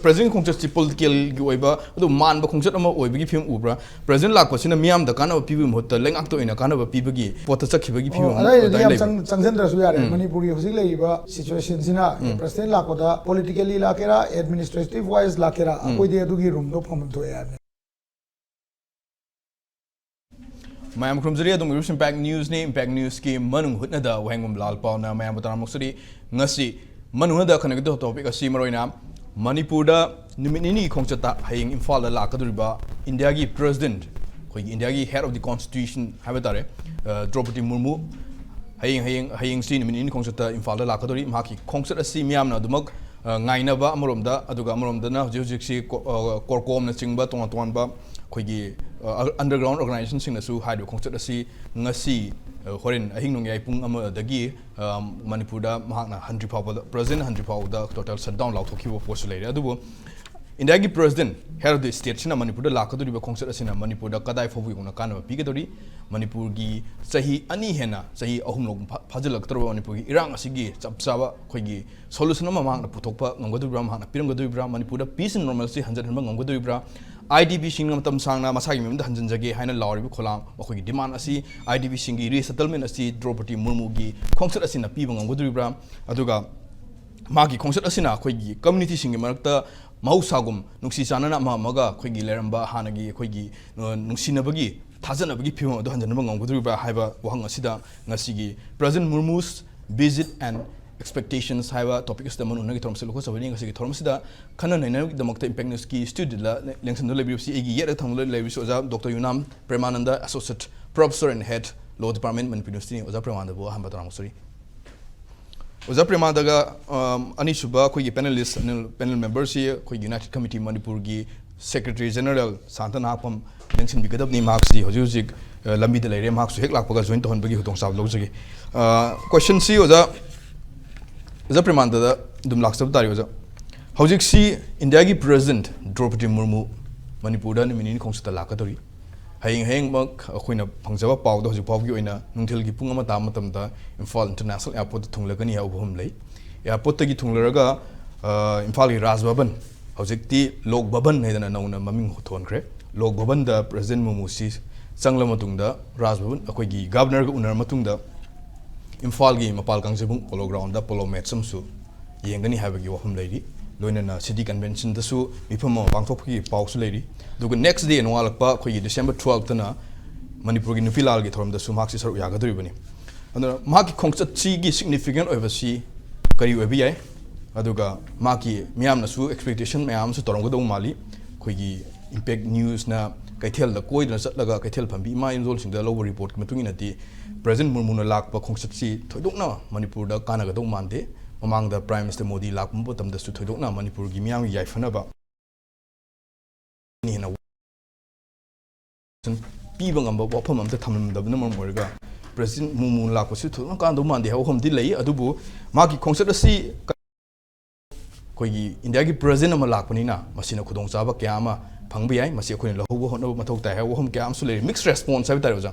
president khongchat political gi oiba adu man ba khongchat ama oibagi film ubra president lakpasina miam da kana pibu mhutta lengak to ina kana ba pibagi pota chakhibagi film changchandra su yare manipuri hosik leiba situation sina president lakoda politically lakera administrative wise lakera akoi de adugi room do pham to yare Mayam Krumzari adum Impact News ne Impact News ki Manung Hutna da Wahengbam Lalpal na mayam bataram muksuri ngasi Manung da kana gdo topic asi maroina Manipur da niminini khongchata haying Imphal la lakaduriba India gi president khoi India gi head of the constitution habatare Draupadi Murmu haying si niminini khongchata Imphal la lakaduri maki khongchat asi miyam na dumak ngaina ba amoromda aduga amoromda na hojik si korkom na chingba ton ba khoi underground organization sing na su haidu khongchat asi ngasi horin ahing nong yai pung ama dagi Manipur da mahakna 100 pau president 100 pau da total shutdown law thoki bo post lai adu India gi president head of the state sina Manipur da lakadu ba khongchat asina Manipur da kadai fobu yong na kana pi gedori Manipur gi sahi ani hena sahi ahum log phajalak torba Manipur gi irang asigi chapchaba khoi gi solution ma mahakna puthokpa ngongadu bra mahakna piram gadu bra Manipur da peace and normalcy hanjan hanba ngongadu bra IDP sing matam sangna masagi memda hanjan jage haina lawri kholam akhoi demand asi IDP sing gi resettlement asi Draupadi Murmu gi khongchat asina pi bang ngudri bra aduga magi khongchat asina akhoi gi community sing gi marakta mausagum nungsi chanana ma maga akhoi gi leramba hanagi akhoi gi nungsinabagi thajanabagi phim adu hanjan bang ngudri bra haiba wahang asida ngasi gi President Murmu's visit and expectations haiba topic is the manu nagi thormsel ko sabani ngasi thormsida khana naina damakta Impact News ki student la lengsan do lebi si egi yet thanglo lebi so ja Dr. Yumnam Premananda associate professor and head law department Manipur University oza Premananda bo hamba tarang sorry oza Premananda ga ani suba ko panelist panel members si ko United Committee Manipur gi secretary general Shanta Nahakpam lengsan bigadab ni marks di hojik lambi de leire marks hek lakpa ga join to honbagi hutong sab lojagi question si oza Premananda da dum laksab tari oza hojik si India gi president Draupadi Murmu Manipur da nimini khongchata lakatori haying mak akhoi phangjaba paw da hojik paw gi oina nungthil gi punga mata matam da Imphal International Airport thunglagani ya ubhum lei airport gi thunglaraga Imphal gi Raj Bhavan hojik ti Lok Bhavan hedana nauna maming thonkre Lok Bhavan da president Murmu si changla matung da Raj Bhavan akhoi gi governor ga unar matung da Imphal gi mapal kangjebung polo ground da polo match samsu yengani habagi wahum leiri loina city convention da su mifam pangthok gi pawsu leiri duga next day no alakpa khoi December 12th na Manipur gi nupilal gi thorom da su mark si saru ya gadri bani andra maki khongchat chi gi significant over si kari obi yai aduga maki miam na su expectation mayam su torong godong mali khoi gi Impact News na kaithel da koi na chatlaga kaithel phambi ma injol sing da lower report ki matung inati President Murmu na lakpa khongchat si thoidokna Manipur da kana ga dong mande mamang da Prime Minister Modi lakpa botam da su thoidokna Manipur gi miam yai fanaba ni na pi bangam ba wafam am ta thamlam da na morga President Murmu lakpa su thoidokna kan do mande ha hom di lei adubu magi khongchat si koi gi India gi president ama lakpani na masina khudong chaba kya ama phangbi ai masi khoi lahu ho no mathok ta ha hom kya am su le mixed response ha tar oza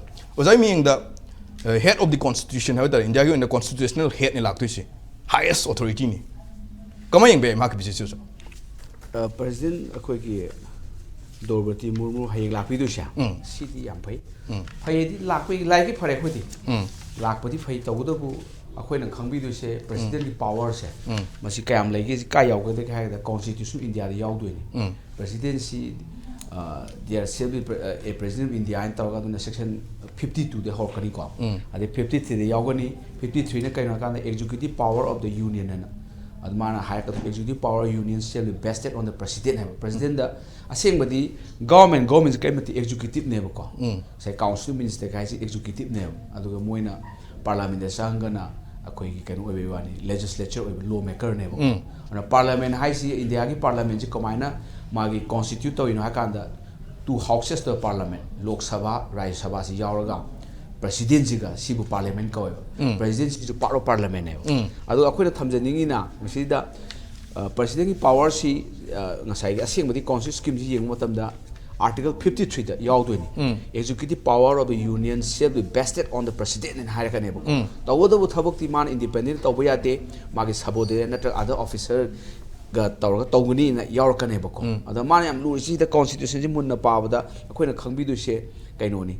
meaning the head of the constitution ha tar India gi in the constitutional head ni laktui si highest authority ni kama yeng be ma ki bisi so president khoi gi Draupadi Murmu hayeng lakpi du sha city yam phai phai di lakpi lai ki phare khoi di lakpadi phai tawdo bu akhoi nang khangbi du se president ki power se masi kayam legi ka yaw ga de ka da constitution India da yaw du ni president si there shall be a president of India in tawga duna section 52 de hor kani ko ade 53 de yaw ga ni 53 na kai na ka executive power of the union na admana high ka executive power union shall be vested on the president have president da aseng badi government kai mati executive ne ko sai council minister kai si executive ne aduga moina parliament da sangana akoi ki kanu obe wani legislature obe lawmaker ne bo ana parliament hai si India ki parliament ji komaina magi constitute to ino hakanda two houses the parliament lok sabha rajya sabha si yauraga president ji ga sibu parliament ko president ji part of parliament ne adu akoi da thamjaningi na misi da president ki power si ngasai aseng badi constitution scheme ji yeng matam da Article 53 that yauduni executive power of the union shall be vested on the president and higher kanebo tawada bu thabok ti man independent tawya de magi sabode natra other officer ga tawra tawgani na yaurkane bako ada man yam luisi da constitution ji munna pawada akoina khangbi du se kainoni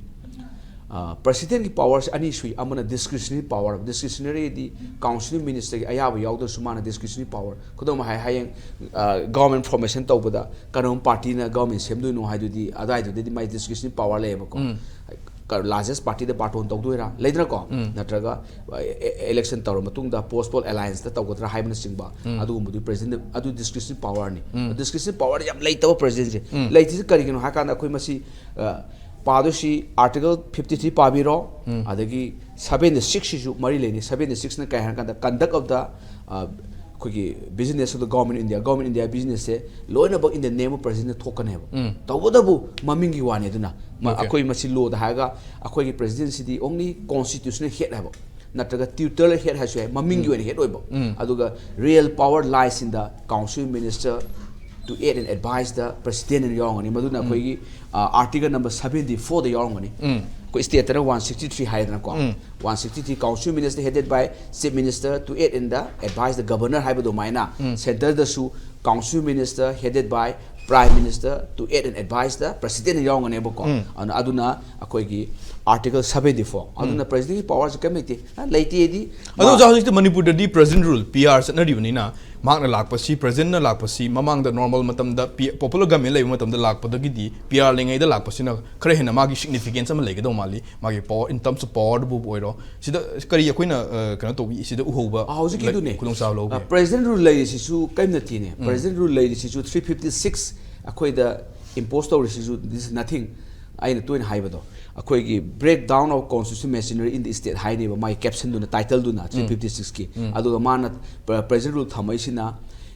president ki powers ani sui amana discretionary power discretionary di council minister ki ayaba yawda sumana discretionary power kodom hayang government formation tawbada kanom party na government semdu no haidu di adai du di my discretionary power le bako largest party the parton tawduira leidra ko natraga election tawra matungda postpone alliance da tawgodra haibna singba adu mudu president adu discretionary power ni discretionary power yam leitaba president je leiti kari gino hakana khoi masi padoshi article 53 pabiro adagi 76 sisu mari leni 76 na kai hakanda conduct of the business of the government India business se loina bak in the name of president thokane ba tawdabu mamingi wane duna akoi masi law da haga akoi ki presidency di only constitutional head haba natraga tutorial head ha su mamingi wane head oiba aduga real power lies in the council minister to aid and advise the president in yong ani maduna akoi article number 74 the yong ani ko state 163 haidna ko 163 council minister headed by chief minister to aid in the advise the governor haibado maina center the su council minister headed by prime minister to aid and advise the president in yong ani ko aduna akoi gi article 74 aduna president powers committee leiti di adu jahik manipur di president rule pr na ribani na magna lakpasi president na lakpasi mamang da normal matam da popular government lay matam da lakpada gi di pr lengai da lakpasi na khare hena magi significance am lay ga mali magi power in terms of power bu oiro sida kari akoina kana to sida uhoba hauji ki du ne kulong saw lo president rule lay si su kaim na ti ne president rule lay si su 356 akoi da impose to si su this is nothing aina to in haibado akoi gi breakdown of constitutional machinery in the state high ne my caption du na title du na 356 ki adu man president rule thamai sina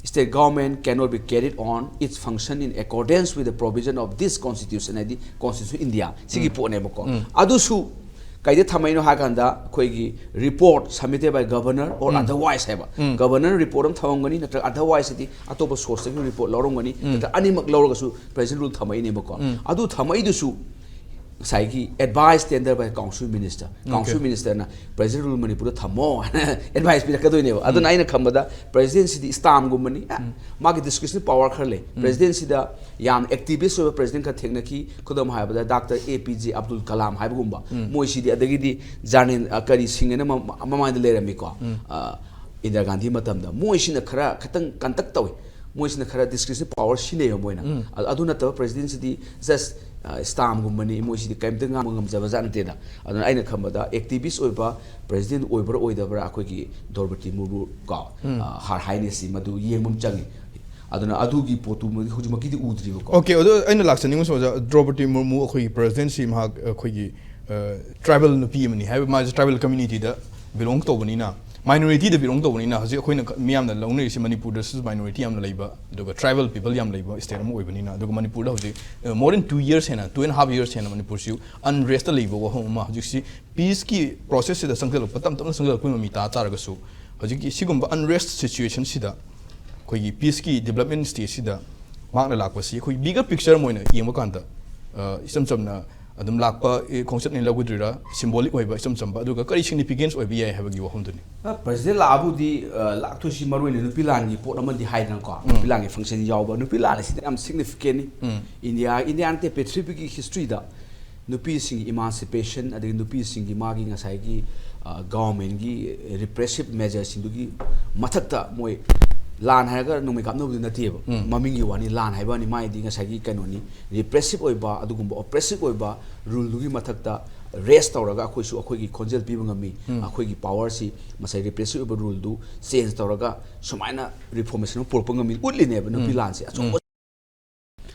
state government cannot be carried on its function in accordance with the provision of this constitution adi constitution India sigi po ne bako adu su kaide thamai no hakanda akoi gi report submitted by governor or otherwise haba governor report am thamangani natra otherwise adi atoba source ki report lorongani natra animak loroga su president rule thamai ne bako adu thamai du su saigi advice tender by council minister na president rule Manipur thamo advice bi rakadoi ne aduna aina khambada presidency di stam gumani magi discretionary power kharle presidency da yam activist over president ka thekna ki khodam haibada dr APJ Abdul Kalam haibugumba moi si di adagi di janin kari singena mama de lerami ko Indira Gandhi matam da moi sina khara khatang kantak tawi moi sina khara discretionary power sine yo moina aduna ta presidency di just stam gumani moi si di kaimta ngam jaba jan te da aduna aina khambada activist oiba president oibra oidabra akoi gi Dorobati Murmu ka har highness madu yengmum changi aduna adugi potu hujumaki di udri ko okay ado aina laksa ningu so Dorobati Murmu akoi presidency ma akoi gi tribal nupi mani have ma tribal community da belong to bani na minority da belong to bani na haji akoi na miyam na longnei si Manipur da is minority am leiba aduga tribal people yam leiba state am oibani na aduga Manipur da haji more than 2 years hena 2.5 years hena Manipur si unrest leiba wa homa haji si peace ki process da sangkal patam tam sangkal ko mi ta tar ga su haji ki sigumba unrest situation si da koi gi peace ki development stage si da magna lakpa si koi bigger picture moina yengba kanta isam samna adum lakpa concept ni lagudra symbolic oiba isam samba aduga kari significance oiba yai habagi wa homduni president labu di lakto si maroi le nupilan gi pot amadi haidan ko nupilan gi function yawba nupilan si am significant India ante pacific history da nupi sing emancipation adi nupi sing gi magi ngasai gi government gi repressive measures sindugi mathakta moi lan haga numi kapno bu nateba mamingi wani lan haiba ni mai di ngasai gi kanoni repressive oiba adugumba oppressive oiba rule dugi mathakta rest tawraga akhoi su akhoi gi khonjel piba ngami akhoi gi power si masai repressive oiba rule du change tawraga sumaina reformation porpa ngami utli ne ba nupi lan si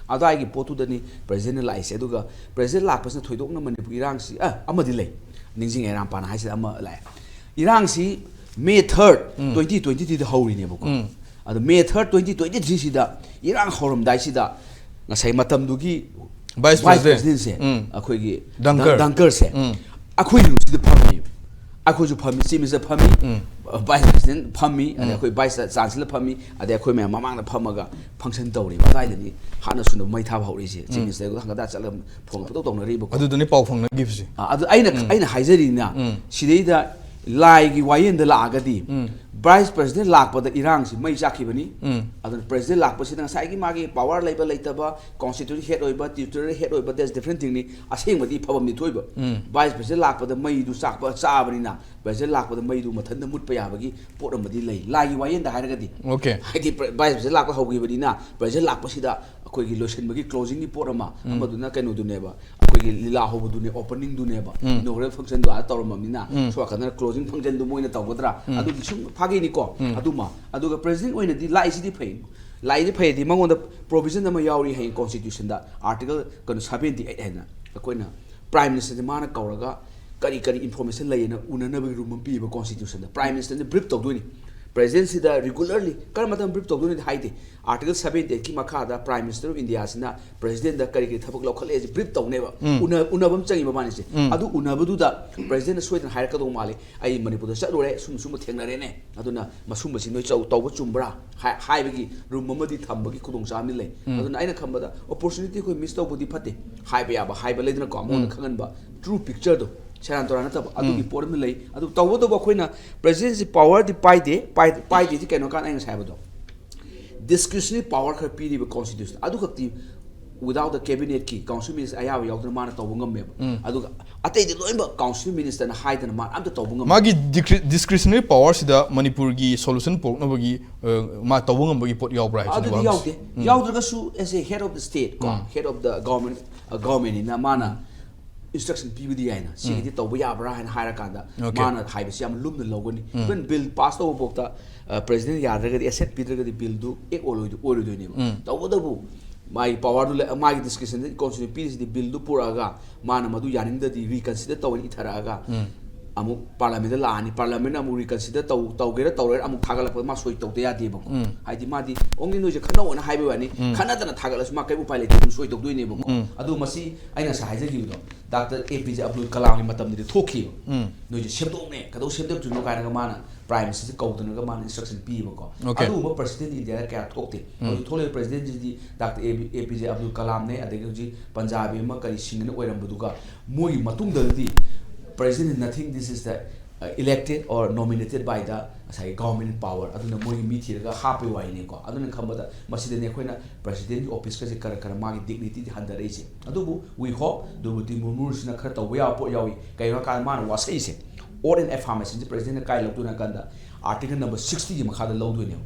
adai gi potu dani president lai se aduga president lak pasna thoidok na Manipur irang si amadi lei ningjing eram pana haisi ama lai irang si May 3rd 2023 da hori ne bako adu May 3rd 2023 sida irang horom dai sida ngasai matam dugi vice president se akhoi gi dunker se akhoi lu sida phami akhoi ju phami si misa phami vice president phami ade akhoi vice chancellor phami ade akhoi me mamang na phamaga function tawri badai ni hana sunu mai tha hori se chief minister go hangada chalam phong photo tong na ri bako adu duni pau phang na give si adu aina haizari na sidei da ꯂꯥꯏꯒꯤ ꯋꯥꯌꯦꯟꯗ ꯂꯥꯛꯑꯒꯗꯤ vice president ꯂꯥꯛꯄꯗ ꯏꯔꯥꯡꯁꯤ ꯃꯩ ꯆꯥꯛꯈꯤꯕꯅꯤ ꯑꯗꯨꯅ president ꯂꯥꯛꯄꯁꯤꯗ ꯉꯁꯥꯏꯒꯤ ꯃꯥꯒꯤ power ꯂꯩꯕ ꯂꯩꯇꯕ constitution head ꯑꯣꯏꯕ ꯇ꯭ꯌꯨꯇꯣꯔꯤꯌꯦꯜ ꯍꯦꯗ ꯑꯣꯏꯕ ꯗꯦꯁ ꯗꯤꯐꯔꯦꯟ ꯊꯤꯡꯅꯤ ꯑꯁꯦꯡꯕꯗꯤ ꯐꯕꯝꯗꯤ ꯊꯣꯛꯏꯕ ꯚꯥꯏꯁ ꯄ꯭ꯔꯁꯤꯗꯦꯟ ꯂꯥꯛꯄꯗ ꯃꯩꯗꯨ ꯆꯥꯕꯅꯤꯅ ꯄ꯭ꯔꯁꯤꯗꯦꯟ ꯂꯥꯛꯄꯗ ꯃꯩꯗꯨ ꯃꯊꯟꯇ ꯃꯨꯠꯄ ꯌꯥꯕꯒꯤ ꯄꯣꯠ ꯑꯃꯗꯤ ꯂꯩ ꯂꯥꯏꯒꯤ ꯋꯥꯌꯦꯟꯗ ꯍꯥꯏꯔꯒꯗꯤ ꯍꯥꯏꯗꯤ ꯚꯥꯏꯁ ꯄ꯭ꯔꯁꯤꯗꯦꯟ ꯂꯥꯛꯄ ꯍꯧꯈꯤꯕꯅꯤꯅ ꯄ꯭ꯔꯁꯤꯗꯦꯟ ꯂꯥꯛꯄꯁꯤꯗ ꯑꯩꯈꯣꯏꯒꯤ ꯂꯣꯏꯁꯤꯟꯕꯒꯤ ꯀ꯭ꯂꯣꯖꯤꯡꯒꯤ ꯄꯣꯠ ꯑꯃ ꯑꯃꯗꯨꯅ ꯀꯩꯅꯣꯗꯨꯅꯦꯕ ꯑꯩꯈꯣꯏꯒꯤ ꯂꯤꯂꯥ ꯍꯧꯕꯗꯨꯅꯦ ꯑꯣꯄꯅꯤꯡꯗꯨꯅꯦꯕ ꯏꯅꯣꯒ꯭ꯔꯦꯜ ꯐꯪꯁꯟꯗꯣ ꯑꯥ ꯇꯧꯔꯝꯃꯕꯅꯤ나 ꯁꯣꯛꯀꯟꯗꯅ ꯀ꯭ꯂꯣꯖꯤꯡ ꯐꯪꯁꯟꯗꯨ ꯃꯣꯏꯅ ꯇꯧꯒꯗ꯭ꯔꯥ ꯑꯗꯨꯒꯤ ꯁꯨꯝ ꯐꯥꯒꯤꯅꯤꯀꯣ ꯑꯗꯨꯃ ꯑꯗꯨꯒ ꯄ꯭ꯔꯦꯁꯤꯗꯦꯟ ꯑꯣꯏꯅꯗꯤ ꯂꯥꯛꯏꯁꯤꯗꯤ ꯐꯩ ꯂꯥꯛꯏꯁꯤ ꯐꯩꯗꯤ ꯃꯉꯣꯟꯗ ꯄ꯭ꯔꯣꯕꯤꯖꯟ ꯑꯃ ꯌꯥꯎꯔꯤ ꯍꯌꯦꯡ ꯀꯣꯟꯁꯇꯤꯇ꯭ꯌꯨꯁꯟꯗ ꯑꯥꯔꯇꯤꯀꯜ ꯀꯩꯅꯣ 78 ꯍꯥꯏꯅ ꯑꯩꯈꯣꯏꯅ ꯄ꯭ꯔꯥꯏꯝ ꯃꯤꯅꯤꯁꯇꯔꯁꯦ ꯃꯥꯅ ꯀꯧꯔꯒ ꯀꯔꯤ ꯏꯟꯐꯣꯔꯃꯦꯁꯟ ꯂꯩꯌꯦꯅ ꯎꯅꯅꯕꯒꯤ ꯔꯨꯝ ꯑꯃ ꯄꯤꯕ ꯀꯣꯟꯁꯇꯤꯇ꯭ꯌꯨꯁꯟꯗ ꯄ꯭ꯔꯥꯏꯝ ꯃꯤꯅꯤꯁꯇꯔꯅ ꯕ꯭ꯔꯤꯐ ꯇꯧꯗꯣꯏꯅꯤ ꯄ꯭ꯔꯦꯖꯤꯗꯦꯟꯁꯤꯗ ꯔꯤꯒꯨꯂꯔꯂꯤ ꯀꯔꯝꯕ ꯃꯇꯝꯗ ꯕ꯭ꯔꯤꯐ ꯇꯧꯗꯣꯏꯅꯣꯗꯤ ꯍꯥꯏꯗꯦ ꯑꯥꯔꯇꯤꯀꯜ 78ꯀꯤ ꯃꯈꯥꯗ ꯄ꯭ꯔꯥꯏꯝ ꯃꯤꯅꯤꯁꯇꯔ ꯑꯣꯐ ꯏꯟꯗꯤꯌꯥꯁꯤꯅ ꯄ꯭ꯔꯦꯖꯤꯗꯦꯟꯗ ꯀꯔꯤ ꯊꯕꯛ ꯂꯧꯈꯠꯂꯦꯁꯤ ꯕ꯭ꯔꯤꯐ ꯇꯧꯅꯦꯕ ꯎꯅꯕ ꯑꯃ ꯆꯪꯉꯤ ꯃꯕꯥꯅꯤꯁꯦ ꯑꯗꯨ ꯎꯅꯕꯗꯨꯗ ꯄ꯭ꯔꯦꯖꯤꯗꯦꯟꯅ ꯁꯣꯏꯗꯅ ꯍꯥꯏꯔꯛꯀꯗꯧ ꯃꯥꯜꯂꯤ ꯑꯩ ꯃꯅꯤꯄꯨꯔꯗ ꯆꯠꯂꯨꯔꯦ ꯁꯨꯝꯕ ꯊꯦꯡꯅꯔꯦꯅꯦ ꯑꯗꯨꯅ ꯃꯁꯨꯝꯕꯁꯤ ꯅꯣꯏ ꯇꯧꯕ ꯆꯨꯝꯕ꯭ꯔꯥ ꯍꯥꯏꯕꯒꯤ ꯔꯨꯝ ꯑꯃꯗꯤ ꯊꯝꯕꯒꯤ ꯈꯨꯗꯣꯡꯆꯥꯕꯗꯤ ꯂꯩ ꯑꯗꯨꯅ ꯑꯩꯅ ꯈꯟꯕꯗ ꯑꯣꯄꯣꯔꯆꯨꯅꯤꯇꯤ ꯑꯩꯈꯣꯏ ꯃꯤꯁ ꯇꯧꯕꯗꯤ ꯐꯠꯇꯦ ꯍꯥꯏꯕ ꯌꯥꯕ ꯍꯥꯏꯕ ꯂꯩꯗꯅꯀꯣ ꯑꯃꯉꯣꯟꯗ ꯈꯪꯍꯟꯕ ꯇ꯭ꯔꯨ ꯄꯤꯛꯆꯔꯗꯣ ꯁꯦꯔꯥꯟ ꯇꯨꯔꯥꯟ ꯅꯠꯇꯕ ꯑꯗꯨꯒꯤ ꯄꯣꯠ ꯑꯃ ꯂꯩ ꯑꯗꯨ ꯇꯧꯕꯇꯕꯨ ꯑꯩꯈꯣꯏꯅ ꯄ꯭ꯔꯦꯁꯤꯗꯦꯟꯁꯤ ꯄꯥꯋꯔꯗꯤ ꯄꯥꯏꯗꯦꯗꯤ ꯀꯩꯅꯣ ꯀꯥꯟꯗ ꯑꯩ ꯉꯁꯥꯏ ꯍꯥꯏꯕꯗꯣ ꯗꯤꯁꯀ꯭ꯔꯤꯁꯅꯔꯤ ꯄꯥꯋꯔ ꯈꯔ ꯄꯤꯔꯤꯕ ꯀꯣꯟꯁꯇꯤꯇ꯭ꯌꯨꯁꯟ ꯑꯗꯨꯈꯛꯇꯤ ꯋꯤꯗꯥꯎꯠ ꯗ ꯀꯦꯕꯤꯅꯦꯠꯀꯤ ꯀꯥꯎꯟꯁꯤꯜ ꯃꯤꯅꯤꯁꯇꯔ ꯑꯌꯥꯕ ꯌꯥꯎꯗꯅ ꯃꯥꯅ ꯇꯧꯕ ꯉꯝꯃꯦꯕ ꯑꯗꯨꯒ ꯑꯇꯩꯗꯤ ꯂꯣꯏꯅꯃꯛ ꯀꯥꯎꯟꯁꯤꯜ ꯃꯤꯅꯤꯁꯇꯔꯅ ꯍꯥꯏꯗꯅ ꯃꯥꯅ ꯑꯝꯇ ꯇꯧꯕ ꯉꯝꯃꯦ ꯃꯥꯒꯤ ꯗꯤꯁꯀ꯭ꯔꯤꯁꯅꯔꯤ ꯄꯥꯋꯔꯁꯤꯗ ꯃꯅꯤꯄꯨꯔꯒꯤ ꯁꯣꯂꯨꯁꯟ ꯄꯨꯔꯛꯅꯕꯒꯤ ꯃꯥ ꯇꯧꯕ ꯉꯝꯕꯒꯤ ꯄꯣꯠ ꯌꯥꯎꯕ꯭ꯔꯥ ꯍꯥꯏꯕꯁꯤꯅꯤ ꯑꯗꯨꯗꯤ ꯌꯥꯎꯗꯦ ꯌꯥꯎꯗ꯭ꯔꯒꯁꯨ ꯑꯦꯁ ꯑꯦ ꯍꯦꯗ ꯑꯣꯐ ꯗ ꯁ꯭ꯇꯦꯠ ꯀꯣ ꯍꯦꯗ ꯑꯣꯐ ꯗ ꯒꯚꯔꯟꯃꯦꯟꯅꯤꯅ ꯃꯥꯅ instruction pibidi yaina sigidi tawba yabra haina harakanda mana haibasi yam lumna logani even bill pass taw bokta president yadragadi asset pidragadi bill du ek oloidu ne tawdabu my power du my discussion constitution piece di bill du puraga mana madu yaninda di reconsider tawni itharaga amu parliament la ani parliament amu reconsider tawgera tawre amu thagalak ma soi tawde yade bako haidi madi only no je khana ona haibe wani khana tana thagalas ma kai upai le soi tawdoi ne bako adu masi aina sa haije gi do Dr. APJ Abdul Kalam ni matam ni thoki no je shebdong ne kado shebdong tu no kana mana prime minister kaudana ga mana instruction pi bako adu mo president india ka thokte adu thole president ji Dr. APJ Abdul Kalam ne adegi ji Punjab ma kari singna oiram buduga moi matung daldi president nothing this is the elected or nominated by the government power aduna moi meeting ga happy wai ne ko aduna khambada masida ne khoina president office ka kara magi dignity handa reise adubu we hope Durbuti Murmu'S na khar taw ya po yawi kai ka man wasai se or in affirmation the president kai lawtuna kanda article number 60 gi makha da lawdu ne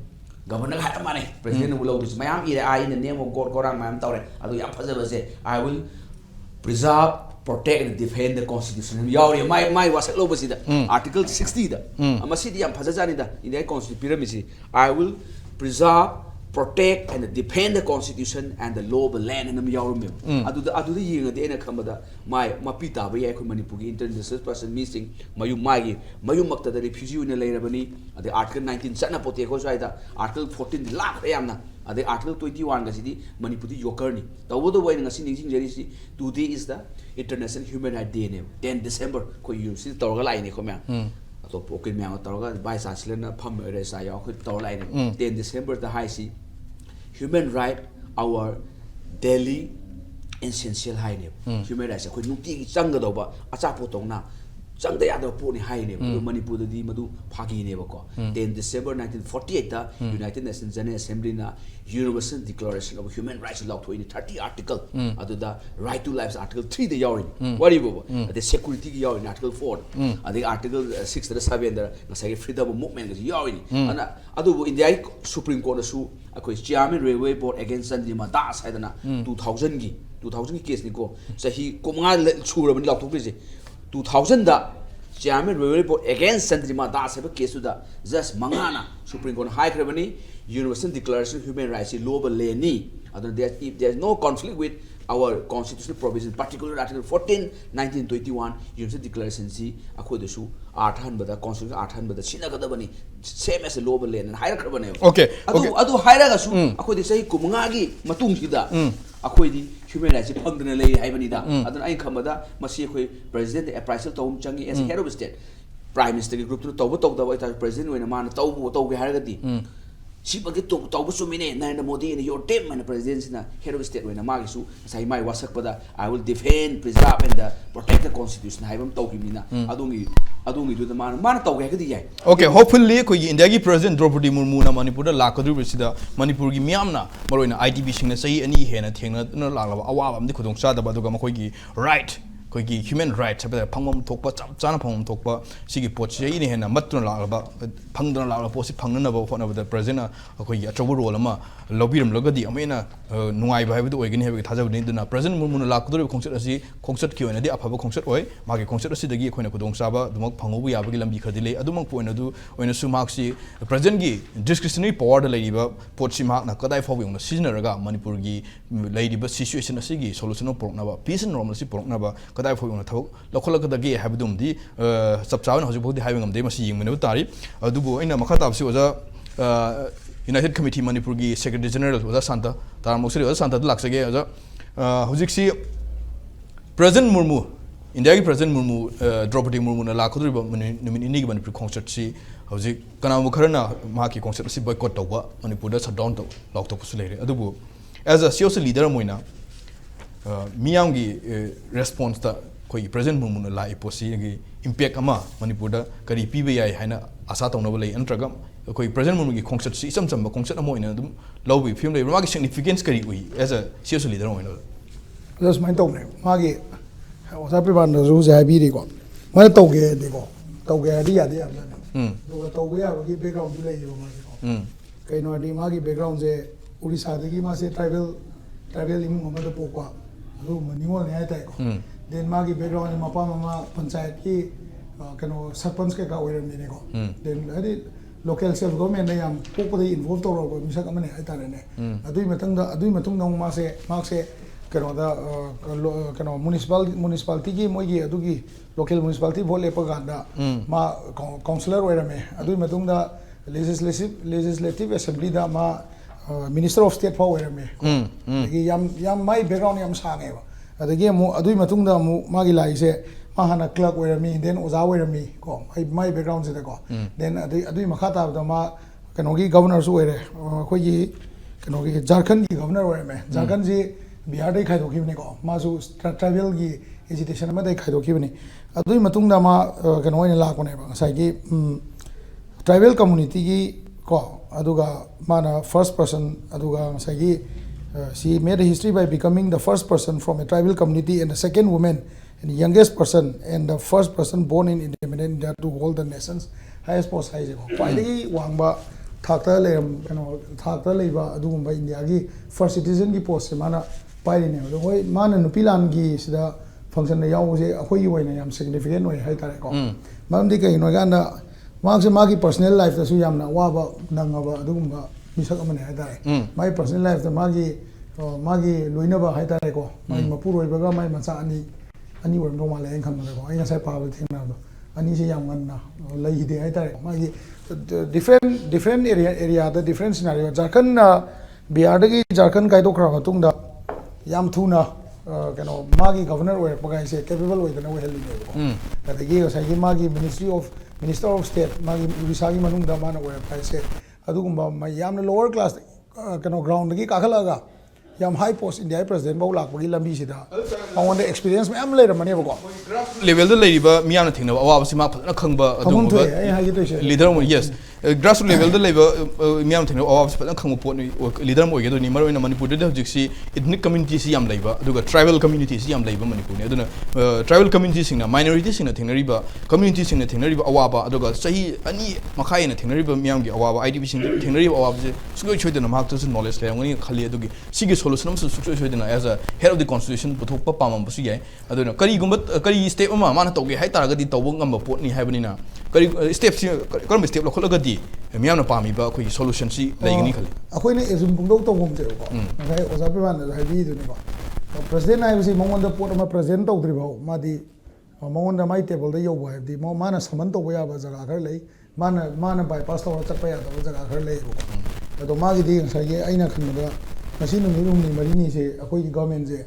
governor ha mane president bu lawdu mayam ire I in the name of God gorang mayam tawre adu yam phajaba se I will preserve protect and defend the constitution yauri my was low basida article 60 da amasidi yam phajajani da in the constitution pyramid I will preserve protect and defend the constitution and the law of the land and yauri adu yinga de ena khambada my mapita ba yai khu Manipur international person missing mayu makta da refugee ne leirabani ade article 19 chana pote ko saida article 14 lakh yamna ade article 21 ga sidi Manipuri yokerni tawdo boy ngasi ningjing jeri si today is the international human rights day ne 10 December ko university torga lai ne ko mya to pokin mya torga vice chancellor na pham re sa ya ko tor lai ne 10 December the high si human right our daily essential high ne human rights ko nukti changa do ba acha potong na Changda yada poni hai ne Manipur di madu phagi ne bako 10 December 1948 da United Nations General Assembly na Universal Declaration of Human Rights law 30 article adu da right to life article 3 da yawri wari bo the security gi yawri article 4 adu article 6 da 7 da ngasai freedom of movement gi yawri ana adu bo India Supreme Court su akoi chairman railway board against Sandrima Das haidana 2000 case ni ko sahi komnga churabani law thokri 2000 da chairman railway board against Sandrima Das have case da just mangana Supreme Court high krabani Universal Declaration of Human Rights law ba leni if there is no conflict with our constitutional provision particularly article 14 1921 Universal Declaration si akoi da su 8 han bada constitution 8 han bada sina kada bani same as a law ba len high krabani adu high ga su akoi da sai kumnga gi matung gi da akoi di human rights phangdana lei haibani da adun ai khamada masi khoi president appraisal tawum changi as head of state prime minister gi group to tawba tawda president wena man tawbu tawge haragadi Sibagi taubu sumine Narendra Modi in your team and the presidency na head of state when Magisu say my wasakpada I will defend, preserve and protect the constitution. I am talking mina adungi do the man tauke. Okay, hopefully ko India gi President Draupadi Murmu na Manipur da lakadu bisida Manipur gi miyamna maroina ITB singna sei ani hena thengna na lagaba awa am di khudong sa da ba duga makoi gi right ko gi human rights habda phangmam thokpa chana phangmam thokpa sigi pot sei ni hena matuna lagaba phangdana lagaba posi phangna na ba phona ba president ko gi achobu role ama lobiram logadi amena nungai ba habdu oigini habga thajab ni duna president Murmu na lakadu khongset asi khongset ki oina di afaba khongset oi magi khongset asi dagi khoina khudong sa ba dumak phangobu ya ba gi lambi khadi le adumang point adu oina su mark si president gi discretionary power da laiba pot si mark na kadai faw yong na sizinaraga Manipur gi laiba situation asi gi solution of na ba peace and normalcy na ba kadai faw yong na thawak lokholaka da gi habdum di sapchaw na hoju bodi haibang am de masi yingmene tari adubu aina makha tab si oja United Committee Manipur gi Secretary General oja Shanta Nahakpam oja Shanta laksage oja hojik si President Murmu India gi President Murmu Draupadi Murmu na lakhodri ba numin ini gi Manipur concert si hojik kana mu kharana ma ki concert si boycott tawba Manipur da shutdown taw lok to pusu leire adubu as a social leader moina miyam gi response ta koi President Murmu na la iposi gi impact ama Manipur da kari pibe yai haina asa tawna ba lei antragam koi President Murmu gi concert si sam sam ba concert amo ina dum lobby film le ma gi significance kari ui as a social leader moina just mind tong ne magi osa pe ban ru ja bi ri ko ma tong ge de ko tong ge ri ya de ya do tong ge ya gi background bi le yo ma ko kai no di magi background je Odisha de gi ma se tribal imu ma de po kwa ru ma ni mo ne ai tai ko then magi background ma pa ma panchayat ki kano sarpanch ke ka oiram ni ko then adi local self government ne yam populi involved to ro mi sak amane ai ta ne adui matang dong ma se kano da kano municipality gi moi gi adu gi local municipality vote le paganda ma councillor oirame adui matang da legislative assembly da ma minister of state for oirame gi yam mai background yam sange ba adagi mu adui matang da mu magi lai se mahana clerk oirami then oza oirami ko ai mai background se ko then adui makhata da ma kano gi governor su oire khoi gi kano gi Jharkhand gi governor oirame Jharkhand ji Bihar dai khai dokhi ne ko ma su tribal gi agitation ma dai khai dokhi ne adui matung da ma kano ine la ko ne ba sai gi tribal community gi ko aduga mana first person aduga sai gi she made a history by becoming the first person from a tribal community and the second woman and the youngest person and the first person born in independent India to hold the nation's highest post high ko paidagi wangba thakta le kano thakta leiba adugumba India gi first citizen gi post se mana pairi ne do hoi mana nupilan gi sida function na yaw je akhoi gi waina yam significant oi hai tare ko mamdi kai no ganda mangse magi personal life da su yam na wa ba nangaba adugumba misak amane hai tare my personal life da magi loinaba hai tare ko mai mapur oi baga mai macha ani wor no male en khan ko ai sai pa ba thing na do ani se yam ngan na lai hide hai tare magi different area the different scenario Jharkhand Bihar gi Jharkhand kai do khra matung da yam thuna kano magi governor oir pagai se capable oi dana heli ne ko adagi sai gi magi minister of state magi Odisha gi manung da mana oir pai se adugumba mai yam lower class kano ground gi kakhalaga yam high post India president bau lak bagi lambi sida awon the experience me am le ramane ko level da leiba miyam na thingna awa sima phana khangba adugumba leader mo yes grassroots level da leiba miyam thingna awa phana khangba pot ni leader mo ge do ni maro ina Manipur da hojik si ethnic community si yam leiba aduga tribal community si yam leiba Manipur ni aduna tribal community singna minority singna thingnariba community singna thingnariba awa ba aduga sahi ani makhai na thingnariba miyam gi awa ba IDP sing thingnariba awa ba sugoi choidena mak to knowledge le ngani khali adugi sigi solution am su choidena as a head of the constitution puthokpa pamam bu yai aduna kari gumba kari step ama mana toge hai taraga di tawbo ngamba pot ni haibani kari step si karam step lo kholaga di miyam na pami ba khoi solution si laigani khali akhoi ne exum bungdo to gum te ko ngai oza pe ban hai bi du ne ko president ai si mongon da pot ma president to dri ba ma di mongon da mai table da yo ba di mo mana saman to ya ba jaga khar lai mana bypass to chak pa ya to jaga khar lai ko to ma gi di sai aina khan da masi no ni mari ni se akhoi government je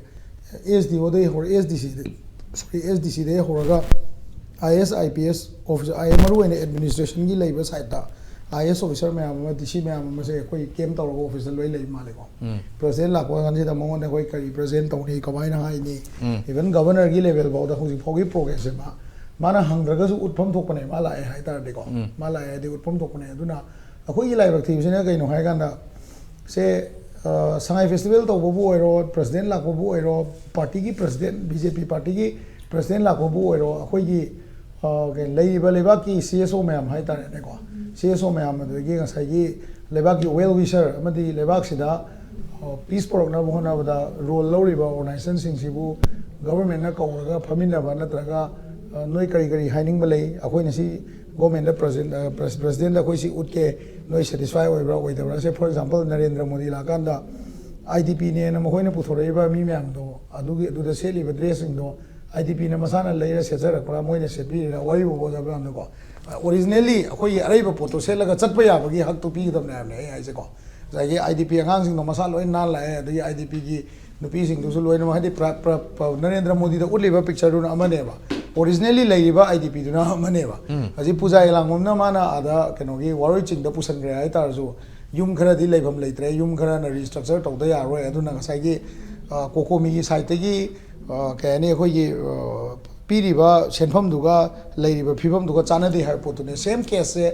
SDO de or SDC de horaga IS IPS officer IMRO and administration gi labor side da IS officer ma'am DC ma'am से कोई केम तौर officer लोई ले माले को president लाको Gandhi दा मंगोन कोई करी president तौनी कमाई ना हाइनी इवन गवर्नर की लेवल बाउदा हुजी फोगी प्रोग्रेस से माना हंग्रगसु उत्फम थोकने माला है हाइतार देखो माला है दे उत्फम थोकने अदुना अखोई लाइबक थीबसिना कइनो हाइगांदा से संगाई फेस्टिवल तौबबु ओइरो प्रेसिडेंट लाकोबु ओइरो पार्टी की प्रेसिडेंट बीजेपी पार्टी की प्रेसिडेंट लाकोबु ओइरो अखोई की लेइबा लेबा की CSO मैम हाइतार नेको CSO मैम अदुगी ngसाई लेबा की वेल विशर अमदी लेबा सिदा पीस प्रोग्राम होनाबदा रोल लौरिबा ऑर्गेनाइजेशन सिंगसिबु गवर्नमेंट ना कौरगा फमिनबा नत्रगा नोई करी करी हाइनिंग बलै अखोइना सी गवर्नमेंट प्रेसिडेंट अखोइ सी उटके नोई सेटिस्फाई ओइब्रा ओइदब्रा से फॉर एग्जांपल नरेंद्र मोदी लाकांदा IDP ने न मखोइना पुथोरैबा मी मैम दो अदुगी अदुदा सेलिबा ड्रेसिंग दो IDP ने मसाना लेरा सेजरकरा मोइना सेपिरा वरि बोजाबा को ओरिजिनली अखोइ अरैबा पोतो सेलगा चटपा याबगी हक तो पीगदबने हमने आइसे को जागे IDP आगांसिंग दो मसा लोइ नाल लाए अदुगी IDP की नुपीसिंग दुसु लोइना हादि नरेंद्र मोदी दा उटलिबा पिक्चर दुना अमनेबा ओरिजिनली लेइबा IDP दुना अमनेबा हजि पूजा इलांगोमना माना आदा केनोगी वारोइ चिंग दा पुसनग्रे हाइ तारजु युम खरादि लेइबम लेइत्रे युम खराना रिस्ट्रक्चर तौदा यारोय अदुना ngसाइगी कोकोमी की साइटगी कहने अखोइगी पीरिबा सेनफम दुगा लेइरिबा फिबम दुगा चानदि हाइ पोतुने सेम केस से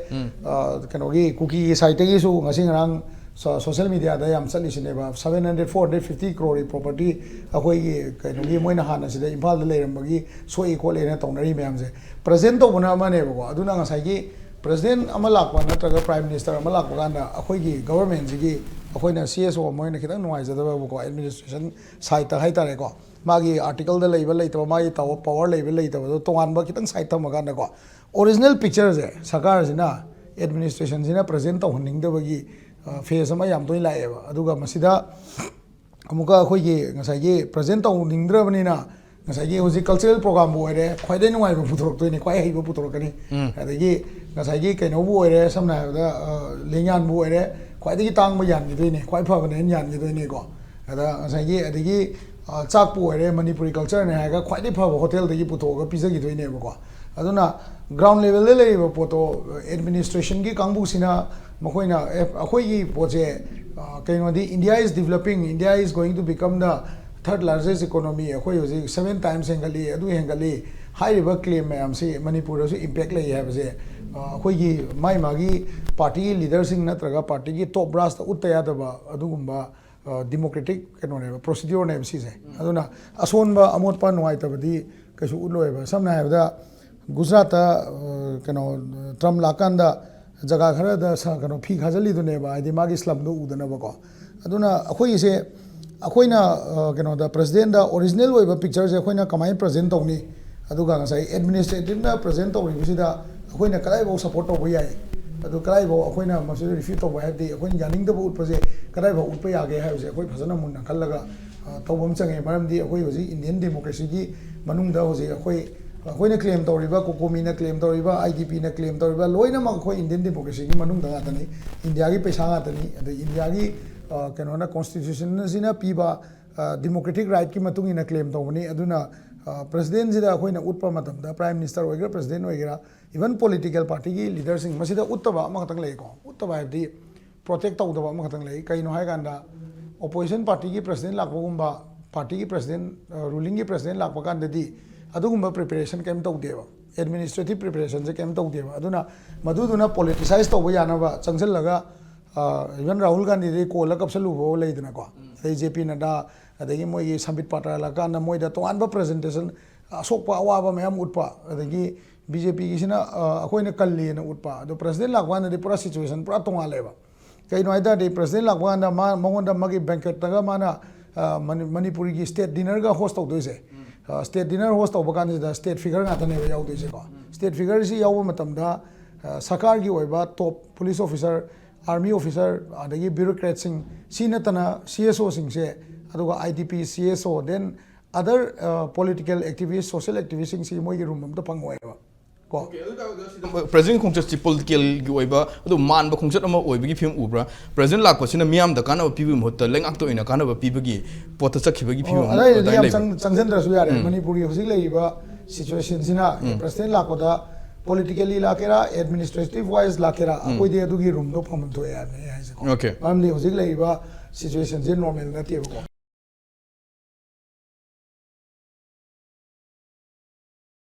केनोगी कुकी साइटगी सु ngasi ngrang सोशल मीडिया दा याम चलिसिनेबा 700-450 करोड़ प्रॉपर्टी अखोइगी केनोगी मोइना हाना सिदा इम्फाल दा लेरमबगी सोई कोलेना तौनरी मैम से प्रेजेंट तौबना अमनेबको अदुना ngसाइगी प्रेसिडेंट अमा लाकपा नत्रगा प्राइम मिनिस्टर अमा लाकपा गांदा अखोइगी गवर्नमेंट जिगी अखोइना CSO मोइना खितंग नुवाइजदबको एडमिनिस्ट्रेशन साइट ता हाइतारेको मागी आर्टिकल दा लेइबा लेइतबा मागी ताव पावर लेइबा लेइतबा दो तोंगानबा खितंग साइट थमगांदा को ओरिजिनल पिक्चर से सरकार सिना एडमिनिस्ट्रेशन सिना प्रेजेंट तौहनिंगदबगी फेस अमा याम तोइ लाएबा अदुगा मसिदा अमुका अखोइगी ngसाइगी प्रेजेंट तौनिंगद्रबनिना ngसाइगी होजि कल्चरल प्रोग्राम बो ओइरे ख्वाइदे नुवाइबा पुथोरक्तोइनि ख्वाइ हेइबा पुथोरकनी अदगी ngसाइगी कैनो बो ओइरे समना हाबदा लेंयान बो ओइरे ख्वाइदगी तांगबा यानगिदोइनि ख्वाइ फबने यानगिदोइनि को अदा ngसाइगी अदगी चाक बो ओइरे मणिपुरी कल्चर ने हागा ख्वाइदे फबा होटल दगी पुथोगा पिजगिदोइनेबको अदुना ग्राउंड लेवल ले लेबा पोतो एडमिनिस्ट्रेशन की कांगबुसिना मखोइना अखोइगी पोजे कैनोदी India is developing India is going to become the third largest economy अखोइ होजि 7 टाइम्स हेंगली अदु हेंगली हाइरिबा क्लेम मैम से मणिपुर से इंपैक्ट ले हाबसे अखोइगी माइ मागी पार्टी लीडरसिंग नत्रगा पार्टी की टॉप ब्रास उत्तया दबा अदुगुंबा डेमोक्रेटिक कैनोने प्रोसीड्यूर ने सिसे अदुना असोनबा अमोटपा नुवाइतबदी कैसु उलोयबा समना हाबदा गुजरात कैनो ट्रम लाकांदा जगह खरदा कैनो फी खाजलीदुनेबा आदि मागी स्लम दो उदनबको अदुना अखोइसे अखोइना कैनो द प्रेसिडेंट द ओरिजिनल ओइबा पिक्चर से अखोइना कमाई प्रेजेंट तौनी अदुगा ngसाइ एडमिनिस्ट्रेटिव ना प्रेजेंट तौरिबिसिदा अखोइना कलाइबो सपोर्ट तौबो याय अदु कलाइबो अखोइना मसु रिफ्यूज तौबो हायदि अखोइना यानिंगदबो उटपजे कलाइबो उटपा यागे हायसे अखोइ फसना मुन्ना खल्लगा तौबम चंगे मरमदि अखोइ होजि इंडियन डेमोक्रेसी की मनुंगदा होजि अखोइना क्लेम तौरिबा कोकोमीना क्लेम तौरिबा IDP ना क्लेम तौरिबा लोइना मा अखोइ इंडियन डेमोक्रेसी की मनुंगदा गातनी इंडिया की पैसा गातनी अदु इंडिया की कैनोना कॉन्स्टिट्यूशन सिना पीबा डेमोक्रेटिक राइट की मतुंग इन क्लेम तौबनी अदुना प्रेसिडेंट सिदा अखोइना उटपा मतमदा प्राइम मिनिस्टर ओइगरा प्रेसिडेंट ओइगरा इवन पॉलिटिकल पार्टी की लीडरसिंग मसिदा उतबा अमखतंग लेको उतबा हाबदी प्रोटेक्ट तौदबा अमखतंग ले कइनो हायगांदा ओपोजिशन पार्टी की प्रेसिडेंट लाकबगुंबा पार्टी की प्रेसिडेंट रूलिंग की प्रेसिडेंट लाकबगांददी अदुगुंबा प्रिपरेशन केम तौदेबा एडमिनिस्ट्रेटिव प्रिपरेशन से केम तौदेबा अदुना मदुदुना पॉलिटिसाइज तौबा यानबा चंगजलगा इवन राहुल गांधी दे कोल कपसलुबो लेदना को JP नड्डा अदगी मोई संबित पात्रा लाकाना मोइदा तोआनबा प्रेजेंटेशन असोकपा अवाबा मैम उटपा अदगी BJP की सिना अखोइना कल्लीना उटपा अदो प्रेसिडेंट लाकवाना दे पूरा सिचुएशन पूरा तोंगालेबा कइनो हाइदा दे प्रेसिडेंट लाकवाना मंगोंदा मगी बैंकेट तगा माना मणिपुरी की स्टेट डिनर का होस्ट तौदोइसे स्टेट डिनर होस्ट तौबा कानसिदा स्टेट फिगर गातने याउदोइसे को स्टेट फिगर सि याउबा मतमदा सरकार की ओइबा top police officer army officer अदगी ब्यूरोक्रेट सिंह सिनतना CSO सिंह से अदुगा IDP CSO then other political activist social activist सिंह से मोई के रूम में तो फंगोएबा को प्रेसिडेंट खोंचत पॉलिटिकल की ओइबा अदु मानबा खोंचत अमा ओइबगी फिल्म उब्रा प्रेसिडेंट लाकपसिना मियाम द काना पीबी महत्ता लेंगाक तो इना काना पीबगी पोत चखिबगी फिल्म अदai चंगजनद्रसु यारे Manipuri हजिक लेइबा situation Cina president लाकपदा politically lakera administrative wise lakera akoi de adugi room do pham thoya ne haise ko Okay. amli hojik laiba situation je normal na te ko